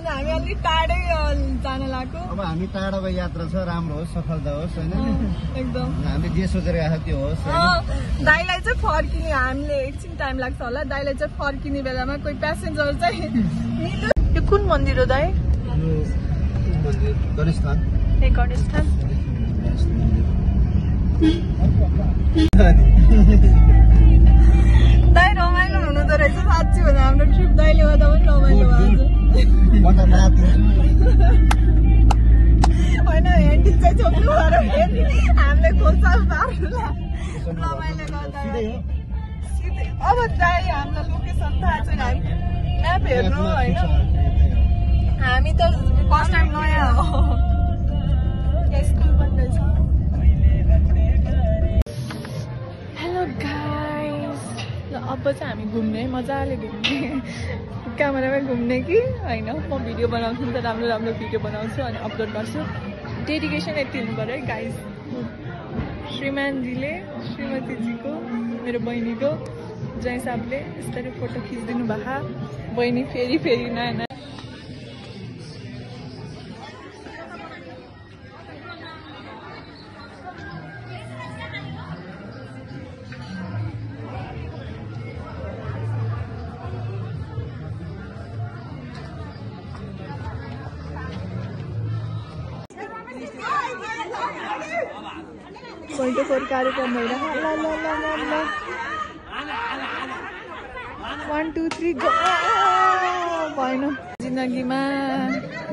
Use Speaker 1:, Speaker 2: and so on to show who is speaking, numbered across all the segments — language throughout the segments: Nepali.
Speaker 1: आज हामी अलि टाढै जान लाग्यो।
Speaker 2: अब हामी टाढाको यात्रा छ, राम्रो होस्, सफलता होस् हैन।
Speaker 1: एकदम
Speaker 2: हामीले जे सोचेर आएको त्यो होस्।
Speaker 1: दाइलाई चाहिँ फर्किने हामीले एकछिन टाइम लाग्छ होला। दाइलाई चाहिँ फर्किने बेलामा कोही प्यासेन्जर चाहिँ यो कुन मन्दिर हो दाइ?
Speaker 2: गणेश थान।
Speaker 1: ए गणेश थान। दाइ रमाइलो हुँदो रहेछ साँच्ची भने हाम्रो ट्रिप दाइले गर्दा पनि रमाइलो भएको होइन। ह्यान्डी चाहिँ छोप्नु पऱ्यो हामीले खोल्सा पार्नुलाई रमाइलो गर्दा। अब दाइ हामीलाई लोकेसन थाहा छैन, हामी म्याप हेर्नु होइन। हामी त फर्स्ट टाइम नयाँ हो। स्कुल बन्दैछ। हेलो गाइस, ल अब चाहिँ हामी घुम्ने, मजाले घुम्ने, क्यामेरामै घुम्ने कि होइन। म भिडियो बनाउँछु नि त, राम्रो राम्रो भिडियो बनाउँछु अनि अपलोड गर्छु। डेडिकेसन यति हुनु पऱ्यो है गाइस। श्रीमानजीले श्रीमतीजीको मेरो बहिनीको जय हिसाबले यसरी फोटो खिचिदिनु भएको। बहिनी फेरि फेरि नयाँ नयाँ पोइन्ट फोर कार्यक्रम भइरहेको। ल ल ल ल 1 2 3 गो। भएन जिन्दगीमा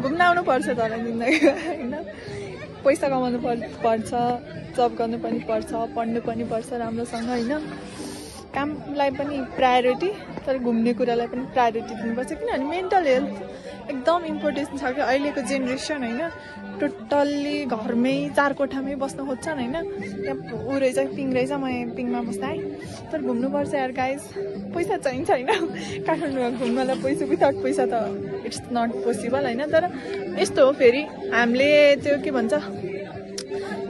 Speaker 1: घुम्न आउनुपर्छ तर जिन्दगीमा होइन। पैसा कमाउनु पर्छ, जब गर्नु पनि पर्छ, पढ्नु पनि पर्छ राम्रोसँग होइन। कामलाई पनि प्रायोरिटी, तर घुम्ने कुरालाई पनि प्रायोरिटी दिनुपर्छ। किनभने मेन्टल हेल्थ एकदम इम्पोर्टेन्ट छ कि अहिलेको जेनेरेसन होइन। टोटल्ली घरमै चार कोठामै बस्न खोज्छन् होइन। यहाँ ऊ रहेछ पिङ रहेछ, म यहाँ पिङमा बस्दा है। तर घुम्नुपर्छ यार गाइस, पैसा चाहिन्छ होइन। काठमाडौँमा घुम्नलाई पैसा, विदाउट पैसा त इट्स नट पोसिबल होइन। तर यस्तो हो फेरि हामीले त्यो के भन्छ,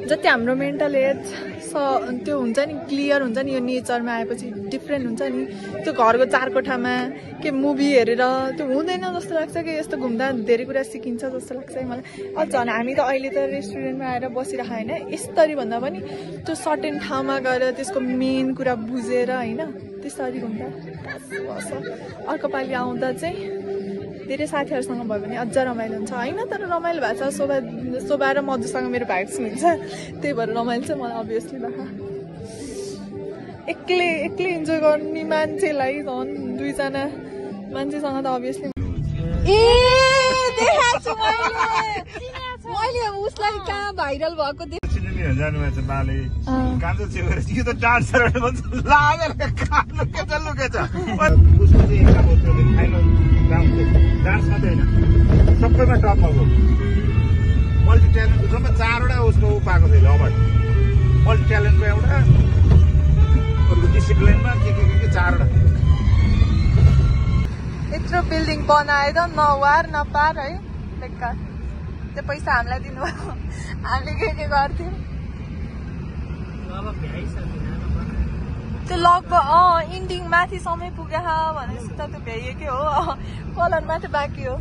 Speaker 1: जति हाम्रो मेन्टल हेल्थ त्यो हुन्छ नि, क्लियर हुन्छ नि, यो नेचरमा आएपछि डिफ्रेन्ट हुन्छ नि। त्यो घरको चार कोठामा के मुभी हेरेर त्यो हुँदैन जस्तो लाग्छ कि यस्तो घुम्दा धेरै कुरा सिकिन्छ जस्तो लाग्छ है मलाई। अझ झन् हामी त अहिले त रेस्टुरेन्टमा आएर बसिरहेको होइन, यसरी भन्दा पनि त्यो सर्टेन ठाउँमा गएर त्यसको मेन कुरा बुझेर होइन, त्यसरी घुम्दा बस। अर्को पालि आउँदा चाहिँ धेरै साथीहरूसँग भयो भने अझ रमाइलो हुन्छ होइन। तर रमाइलो भएको छ, शोभा र मधुसँग मेरो भाइब्स मिल्छ, त्यही भएर रमाइलो चाहिँ मलाई अभियसली भएको। एक्लै इन्जोय गर्ने मान्छेलाई झन् दुईजना मान्छेसँग त अभियसली। ए देखाएको छु मैले उसलाई कहाँ भाइरल भएको
Speaker 3: जानुभएछ बाले कान्छो छेउर यो त डान्सर भन्छ लागेर काट्नु के लुकेछ। उसको चाहिँ एकदम हो त्यो फाइनल राउन्ड डान्स मात्रै होइन, सबैमा टपमा गयो। मल्टी ट्यालेन्ट उसमा 4वटा उसको पाएको थियो अवार्ड। मल्टी ट्यालेन्टको एउटा, अर्को डिसिप्लिनमा के 4वटा।
Speaker 1: यत्रो बिल्डिङ बनाएर नवार नपार है, बेकार। त्यो पैसा हामीलाई दिनुभयो, हामीले के गर्थ्यौँ। त्यो लगभग इन्डिङ माथि समय पुग्यो भनेपछि त त्यो भ्याइएकै हो, कलर माथि बाँकी हो।